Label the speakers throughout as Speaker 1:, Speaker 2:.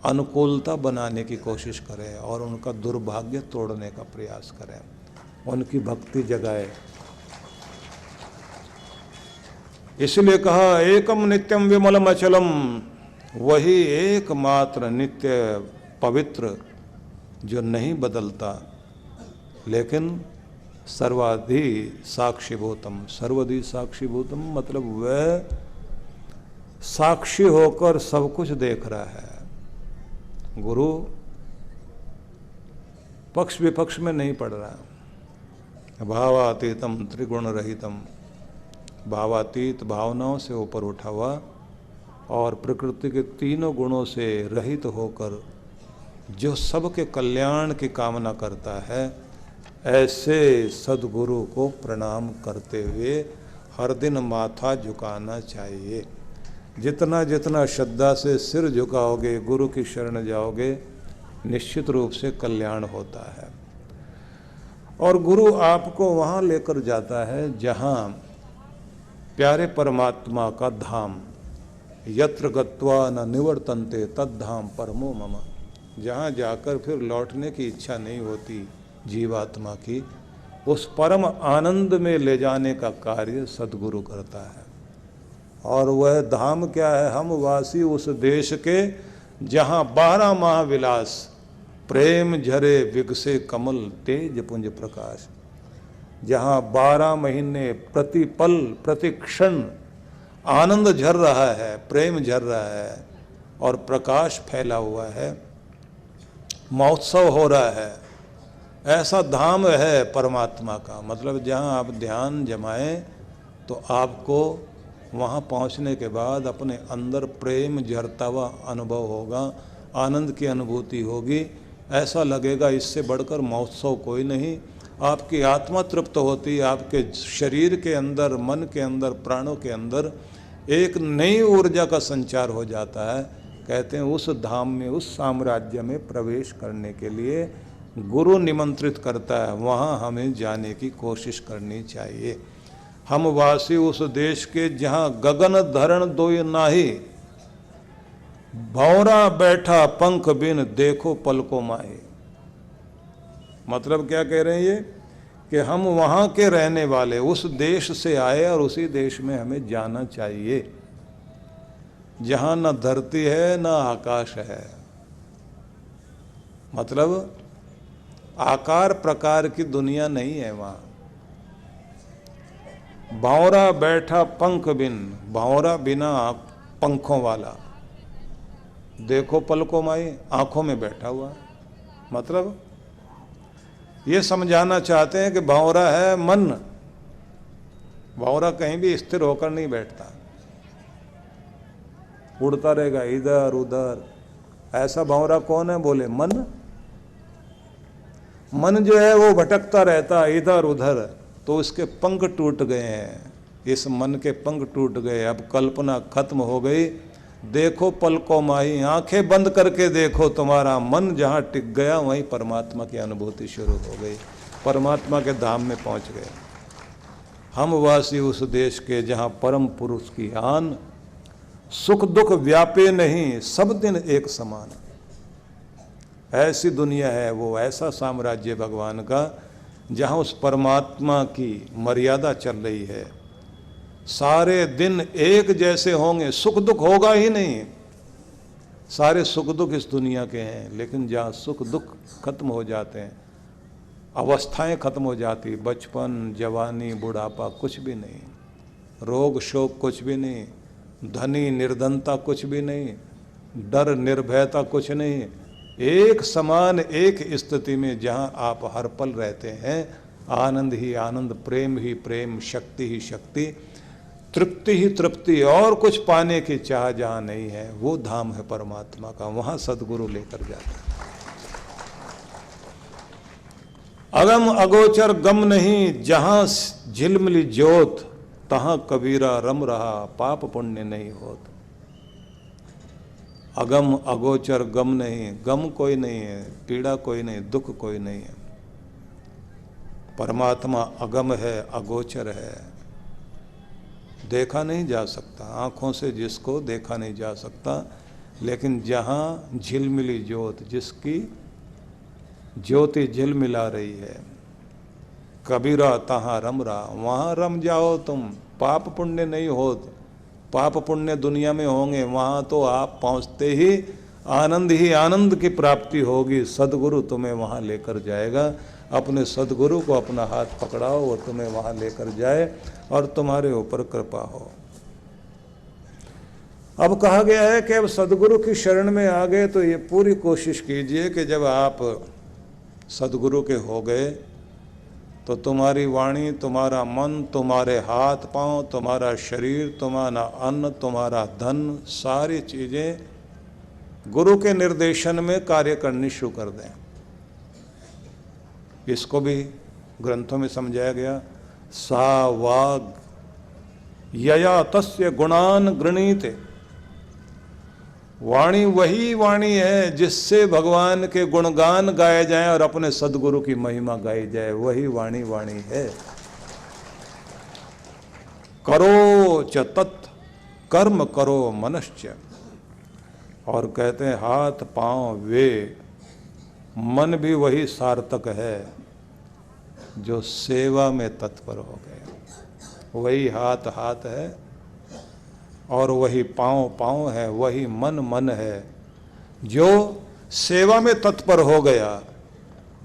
Speaker 1: अनुकूलता बनाने की कोशिश करें और उनका दुर्भाग्य तोड़ने का प्रयास करें, उनकी भक्ति जगाए। इसलिए कहा एकम नित्यम विमलम अचलम, वही एकमात्र नित्य पवित्र जो नहीं बदलता, लेकिन सर्वाधि साक्षीभूतम। सर्वधि साक्षीभूतम मतलब वह साक्षी होकर सब कुछ देख रहा है। गुरु पक्ष विपक्ष में नहीं पड़ रहा। भावातीतम त्रिगुण रहितम, भावातीत भावनाओं से ऊपर उठा हुआ और प्रकृति के तीनों गुणों से रहित होकर जो सबके कल्याण की कामना करता है, ऐसे सद्गुरु को प्रणाम करते हुए हर दिन माथा झुकाना चाहिए। जितना जितना श्रद्धा से सिर झुकाओगे, गुरु की शरण जाओगे, निश्चित रूप से कल्याण होता है। और गुरु आपको वहाँ लेकर जाता है जहाँ प्यारे परमात्मा का धाम, यत्र गत्वा न निवर्तन्ते तद्धाम परमो मम, जहाँ जाकर फिर लौटने की इच्छा नहीं होती जीवात्मा की, उस परम आनंद में ले जाने का कार्य सद्गुरु करता है। और वह धाम क्या है? हम वासी उस देश के जहाँ 12 माह विलास, प्रेम झरे विगसे कमल तेज पुंज प्रकाश, जहाँ 12 महीने प्रति पल प्रति क्षण आनंद झर रहा है, प्रेम झर रहा है और प्रकाश फैला हुआ है, महोत्सव हो रहा है। ऐसा धाम है परमात्मा का। मतलब जहाँ आप ध्यान जमाएं तो आपको वहाँ पहुँचने के बाद अपने अंदर प्रेम झरता हुआ अनुभव होगा, आनंद की अनुभूति होगी। ऐसा लगेगा इससे बढ़कर महोत्सव कोई नहीं। आपकी आत्मा तृप्त होती, आपके शरीर के अंदर, मन के अंदर, प्राणों के अंदर एक नई ऊर्जा का संचार हो जाता है। कहते हैं उस धाम में, उस साम्राज्य में प्रवेश करने के लिए गुरु निमंत्रित करता है, वहाँ हमें जाने की कोशिश करनी चाहिए। हम वासी उस देश के जहाँ गगन धरण दोय नाही, भौरा बैठा पंख बिन देखो पलको माही। मतलब क्या कह रहे हैं ये कि हम वहाँ के रहने वाले, उस देश से आए और उसी देश में हमें जाना चाहिए जहाँ न धरती है न आकाश है। मतलब आकार प्रकार की दुनिया नहीं है वहाँ। भौरा बैठा पंख बिन, भौरा बिना पंखों वाला, देखो पलकों माई, आंखों में बैठा हुआ। मतलब ये समझाना चाहते हैं कि भौरा है मन, भौरा कहीं भी स्थिर होकर नहीं बैठता, उड़ता रहेगा इधर उधर। ऐसा भौरा कौन है? बोले मन। मन जो है वो भटकता रहता है इधर उधर, तो इसके पंख टूट गए हैं। इस मन के पंख टूट गए, अब कल्पना खत्म हो गई। देखो पलकों माही, आंखें बंद करके देखो, तुम्हारा मन जहाँ टिक गया वहीं परमात्मा की अनुभूति शुरू हो गई, परमात्मा के धाम में पहुँच गए। हम वासी उस देश के जहाँ परम पुरुष की आन, सुख दुख व्यापे नहीं, सब दिन एक समान। ऐसी दुनिया है वो, ऐसा साम्राज्य भगवान का जहाँ उस परमात्मा की मर्यादा चल रही है। सारे दिन एक जैसे होंगे, सुख दुख होगा ही नहीं। सारे सुख दुख इस दुनिया के हैं, लेकिन जहाँ सुख दुख खत्म हो जाते हैं, अवस्थाएं खत्म हो जाती, बचपन जवानी बुढ़ापा कुछ भी नहीं, रोग शोक कुछ भी नहीं, धनी निर्धनता कुछ भी नहीं, डर निर्भयता कुछ नहीं, एक समान एक स्थिति में जहाँ आप हर पल रहते हैं, आनंद ही आनंद, प्रेम ही प्रेम, शक्ति ही शक्ति, तृप्ति ही तृप्ति, और कुछ पाने की चाह जहाँ नहीं है, वो धाम है परमात्मा का। वहाँ सद्गुरु लेकर जाता है। अगम अगोचर गम नहीं, जहाँ झिलमिली ज्योत, तहाँ कबीरा रम रहा, पाप पुण्य नहीं होत। अगम अगोचर गम नहीं, गम कोई नहीं है, पीड़ा कोई नहीं, दुख कोई नहीं है। परमात्मा अगम है, अगोचर है, देखा नहीं जा सकता, आँखों से जिसको देखा नहीं जा सकता, लेकिन जहाँ झिलमिली ज्योत, जिसकी ज्योति झिलमिला रही है, कबीरा तहाँ रम रहा, वहाँ रम जाओ तुम। पाप पुण्य नहीं होत, पाप पुण्य दुनिया में होंगे, वहाँ तो आप पहुँचते ही आनंद की प्राप्ति होगी। सदगुरु तुम्हें वहाँ लेकर जाएगा। अपने सदगुरु को अपना हाथ पकड़ाओ, वो तुम्हें वहाँ लेकर जाए और तुम्हारे ऊपर कृपा हो। अब कहा गया है कि अब सदगुरु की शरण में आ गए तो ये पूरी कोशिश कीजिए कि जब आप सदगुरु के हो गए तो तुम्हारी वाणी, तुम्हारा मन, तुम्हारे हाथ पांव, तुम्हारा शरीर, तुम्हारा अन्न, तुम्हारा धन, सारी चीज़ें गुरु के निर्देशन में कार्य करनी शुरू कर दें। इसको भी ग्रंथों में समझाया गया। सा वाग यया तस्य गुणान गृणीते, वाणी वही वाणी है जिससे भगवान के गुणगान गाए जाएं और अपने सदगुरु की महिमा गाई जाए, वही वाणी वाणी है। करो च तत्, कर्म करो मनश्च, और कहते हैं हाथ पांव वे, मन भी वही सार्थक है जो सेवा में तत्पर हो गए। वही हाथ हाथ है और वही पांव पांव है, वही मन मन है जो सेवा में तत्पर हो गया।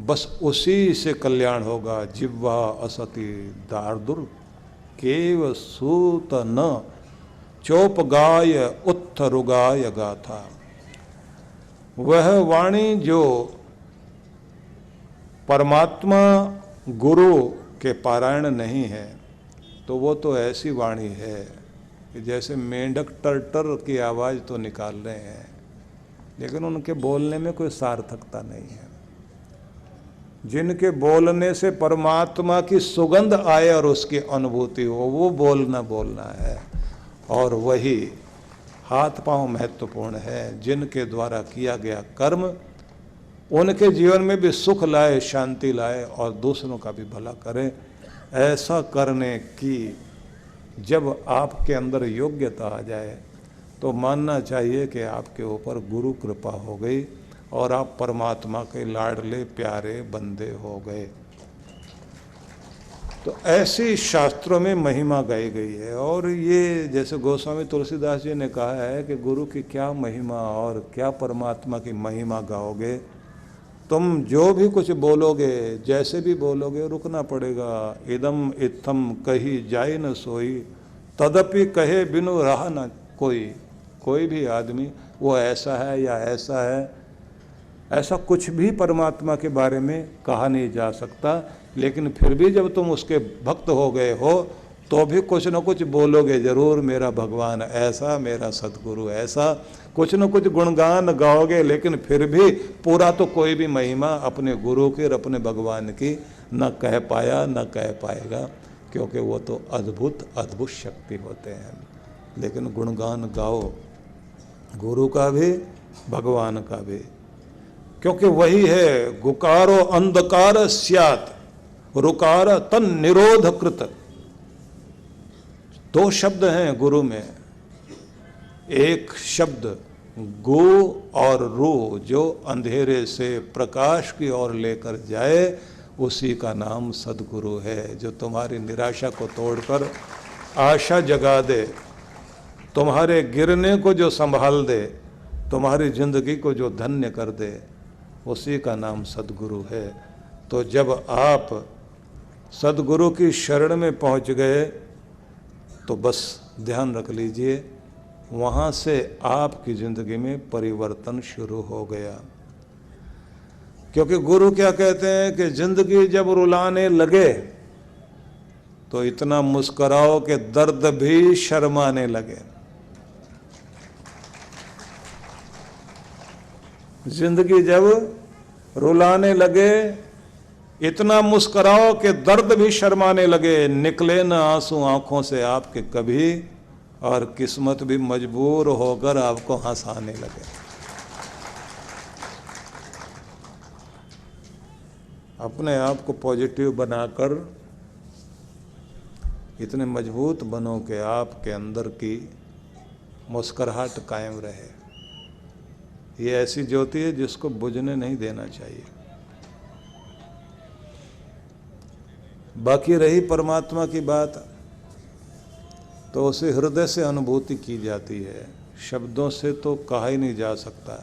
Speaker 1: बस उसी से कल्याण होगा। जिह्वा असति दार्दुर केव सूत न, चोप गाय उत्थ रुगाय गाथा। वह वाणी जो परमात्मा गुरु के पारायण नहीं है, तो वो तो ऐसी वाणी है कि जैसे मेंढक टर की आवाज़ तो निकाल रहे हैं, लेकिन उनके बोलने में कोई सार्थकता नहीं है। जिनके बोलने से परमात्मा की सुगंध आए और उसकी अनुभूति हो, वो बोलना है। और वही हाथ पांव महत्वपूर्ण है। जिनके द्वारा किया गया कर्म उनके जीवन में भी सुख लाए, शांति लाए और दूसरों का भी भला करे। ऐसा करने की जब आपके अंदर योग्यता आ जाए तो मानना चाहिए कि आपके ऊपर गुरु कृपा हो गई और आप परमात्मा के लाडले प्यारे बंदे हो गए। तो ऐसी शास्त्रों में महिमा गाई गई है। और ये जैसे गोस्वामी तुलसीदास जी ने कहा है कि गुरु की क्या महिमा और क्या परमात्मा की महिमा गाओगे, तुम जो भी कुछ बोलोगे, जैसे भी बोलोगे, रुकना पड़ेगा। इदम इत्थम कही जाए न सोई, तदपि कहे बिनु रहा न कोई। कोई भी आदमी वो ऐसा है या ऐसा है, ऐसा कुछ भी परमात्मा के बारे में कहा नहीं जा सकता। लेकिन फिर भी जब तुम उसके भक्त हो गए हो तो भी कुछ न कुछ बोलोगे जरूर, मेरा भगवान ऐसा, मेरा सदगुरु ऐसा, कुछ न कुछ गुणगान गाओगे। लेकिन फिर भी पूरा तो कोई भी महिमा अपने गुरु की और अपने भगवान की न कह पाया न कह पाएगा, क्योंकि वो तो अद्भुत अद्भुत शक्ति होते हैं। लेकिन गुणगान गाओ गुरु का भी, भगवान का भी, क्योंकि वही है गुकारो अंधकार स्यात् रुकार तन निरोध कृत। दो शब्द हैं गुरु में। एक शब्द गो और रू, जो अंधेरे से प्रकाश की ओर लेकर जाए, उसी का नाम सदगुरु है। जो तुम्हारी निराशा को तोड़कर आशा जगा दे, तुम्हारे गिरने को जो संभाल दे, तुम्हारी जिंदगी को जो धन्य कर दे, उसी का नाम सदगुरु है। तो जब आप सदगुरु की शरण में पहुंच गए तो बस ध्यान रख लीजिए, वहाँ से आपकी ज़िंदगी में परिवर्तन शुरू हो गया। क्योंकि गुरु क्या कहते हैं कि ज़िंदगी जब रुलाने लगे तो इतना मुस्कुराओ कि दर्द भी शर्माने लगे। जिंदगी जब रुलाने लगे, इतना मुस्कुराओ कि दर्द भी शर्माने लगे। निकले न आंसू आंखों से आपके कभी, और किस्मत भी मजबूर होकर आपको हंसाने लगे। अपने आप को पॉजिटिव बनाकर इतने मजबूत बनो कि आपके अंदर की मुस्कुराहट कायम रहे। ये ऐसी ज्योति है जिसको बुझने नहीं देना चाहिए। बाकी रही परमात्मा की बात, तो उसे हृदय से अनुभूति की जाती है, शब्दों से तो कहा ही नहीं जा सकता।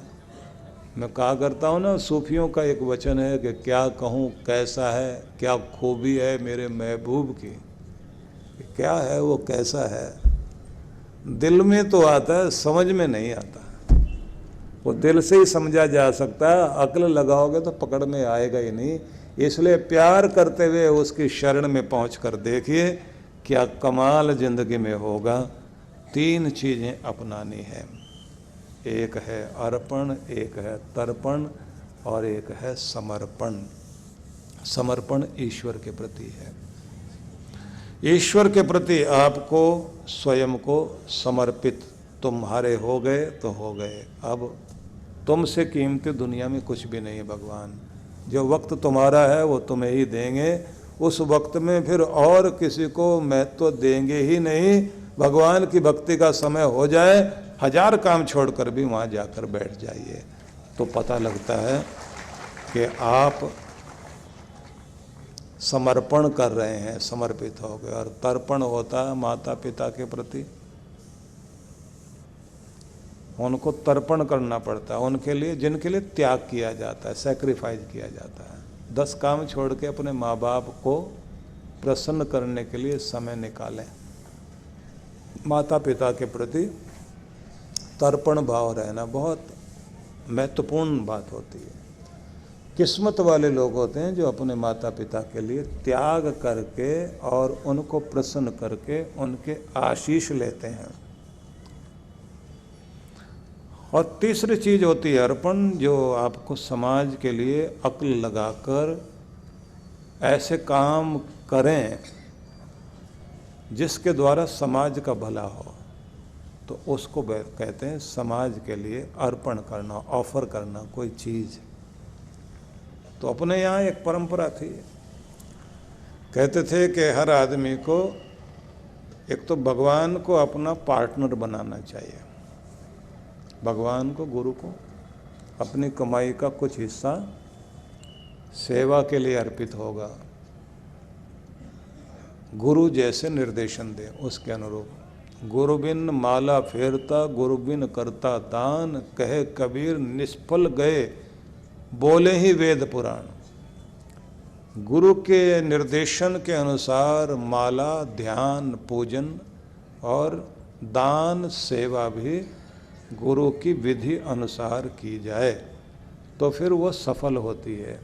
Speaker 1: मैं कहा करता हूँ ना, सूफियों का एक वचन है कि क्या कहूँ कैसा है, क्या खूबी है मेरे महबूब की। क्या है वो, कैसा है, दिल में तो आता है, समझ में नहीं आता। वो दिल से ही समझा जा सकता है, अक्ल लगाओगे तो पकड़ में आएगा ही नहीं। इसलिए प्यार करते हुए उसकी शरण में पहुँच कर देखिए, क्या कमाल जिंदगी में होगा। 3 चीज़ें अपनानी है, एक है अर्पण, एक है तर्पण और एक है समर्पण। समर्पण ईश्वर के प्रति है। ईश्वर के प्रति आपको स्वयं को समर्पित, तुम्हारे हो गए तो हो गए, अब तुमसे कीमती दुनिया में कुछ भी नहीं है भगवान। जो वक्त तुम्हारा है वो तुम्हें ही देंगे, उस वक्त में फिर और किसी को महत्व देंगे ही नहीं। भगवान की भक्ति का समय हो जाए, 1000 काम छोड़कर भी वहाँ जाकर बैठ जाइए, तो पता लगता है कि आप समर्पण कर रहे हैं, समर्पित हो गए। और तर्पण होता है माता पिता के प्रति, उनको तर्पण करना पड़ता है, उनके लिए जिनके लिए त्याग किया जाता है, सैक्रिफाइस किया जाता है। 10 काम छोड़ के अपने माँ बाप को प्रसन्न करने के लिए समय निकालें। माता पिता के प्रति तर्पण भाव रहना बहुत महत्वपूर्ण बात होती है। किस्मत वाले लोग होते हैं जो अपने माता पिता के लिए त्याग करके और उनको प्रसन्न करके उनके आशीष लेते हैं। और तीसरी चीज़ होती है अर्पण, जो आपको समाज के लिए अक्ल लगाकर ऐसे काम करें जिसके द्वारा समाज का भला हो, तो उसको कहते हैं समाज के लिए अर्पण करना, ऑफर करना कोई चीज़। तो अपने यहाँ एक परंपरा थी, कहते थे कि हर आदमी को एक तो भगवान को अपना पार्टनर बनाना चाहिए, भगवान को, गुरु को अपनी कमाई का कुछ हिस्सा सेवा के लिए अर्पित होगा, गुरु जैसे निर्देशन दे उसके अनुरूप। गुरु बिन माला फेरता, गुरु बिन करता दान, कहे कबीर निष्फल गए बोले ही वेद पुराण। गुरु के निर्देशन के अनुसार माला, ध्यान, पूजन और दान सेवा भी गुरु की विधि अनुसार की जाए तो फिर वो सफल होती है।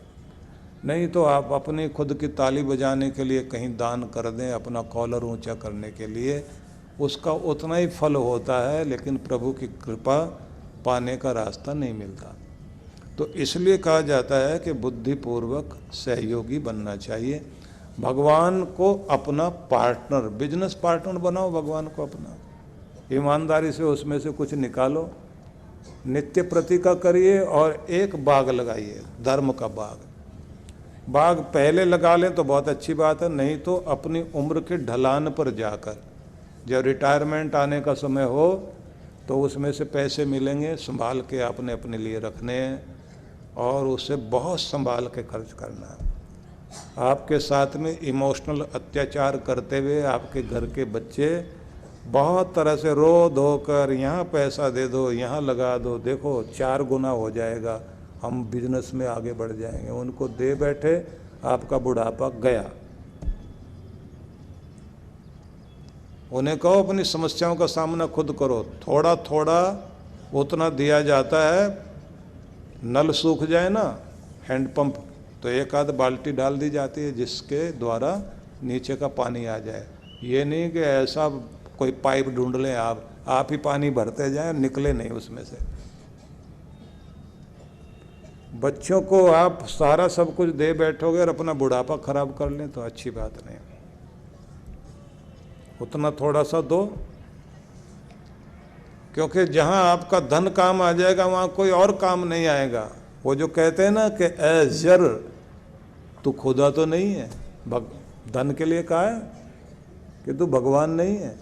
Speaker 1: नहीं तो आप अपनी खुद की ताली बजाने के लिए कहीं दान कर दें, अपना कॉलर ऊंचा करने के लिए, उसका उतना ही फल होता है, लेकिन प्रभु की कृपा पाने का रास्ता नहीं मिलता। तो इसलिए कहा जाता है कि बुद्धिपूर्वक सहयोगी बनना चाहिए। भगवान को अपना पार्टनर, बिजनेस पार्टनर बनाओ भगवान को अपना, ईमानदारी से उसमें से कुछ निकालो, नित्य प्रतिका करिए और एक बाग लगाइए, धर्म का बाग। बाग पहले लगा लें तो बहुत अच्छी बात है, नहीं तो अपनी उम्र के ढलान पर जाकर जब रिटायरमेंट आने का समय हो तो उसमें से पैसे मिलेंगे, संभाल के आपने अपने लिए रखने हैं और उसे बहुत संभाल के खर्च करना है। आपके साथ में इमोशनल अत्याचार करते हुए आपके घर के बच्चे बहुत तरह से रो धो कर यहाँ पैसा दे दो, यहाँ लगा दो, देखो 4 गुना हो जाएगा, हम बिजनेस में आगे बढ़ जाएंगे, उनको दे बैठे, आपका बुढ़ापा गया। उन्हें कहो अपनी समस्याओं का सामना खुद करो। थोड़ा थोड़ा उतना दिया जाता है, नल सूख जाए ना हैंडपंप, तो एक आध बाल्टी डाल दी जाती है जिसके द्वारा नीचे का पानी आ जाए। ये नहीं कि ऐसा कोई पाइप ढूंढ लें आप ही पानी भरते जाएं, निकले नहीं उसमें से। बच्चों को आप सारा सब कुछ दे बैठोगे और अपना बुढ़ापा खराब कर लें तो अच्छी बात नहीं। उतना थोड़ा सा दो, क्योंकि जहां आपका धन काम आ जाएगा वहां कोई और काम नहीं आएगा। वो जो कहते हैं ना कि ए जर, तू खुदा तो नहीं है, धन के लिए कहा है कि तू भगवान नहीं है।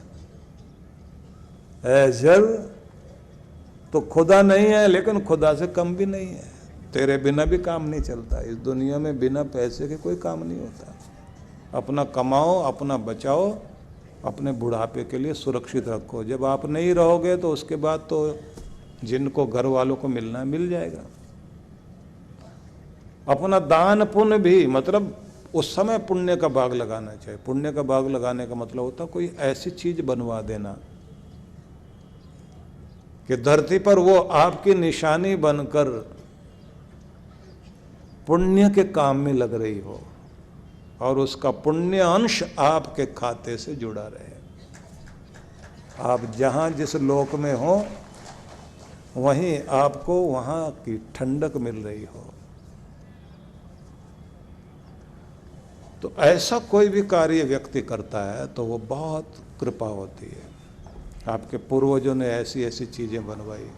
Speaker 1: ए जर तो खुदा नहीं है, लेकिन खुदा से कम भी नहीं है। तेरे बिना भी काम नहीं चलता। इस दुनिया में बिना पैसे के कोई काम नहीं होता। अपना कमाओ, अपना बचाओ, अपने बुढ़ापे के लिए सुरक्षित रखो। जब आप नहीं रहोगे तो उसके बाद तो जिनको घर वालों को मिलना है मिल जाएगा। अपना दान पुण्य भी, मतलब उस समय पुण्य का बाग लगाना चाहिए। पुण्य का बाग लगाने का मतलब होता कोई ऐसी चीज बनवा देना कि धरती पर वो आपकी निशानी बनकर पुण्य के काम में लग रही हो और उसका पुण्य अंश आपके खाते से जुड़ा रहे। आप जहां जिस लोक में हो वहीं आपको वहां की ठंडक मिल रही हो। तो ऐसा कोई भी कार्य व्यक्ति करता है तो वो बहुत कृपा होती है। आपके पूर्वजों ने ऐसी ऐसी चीजें बनवाई।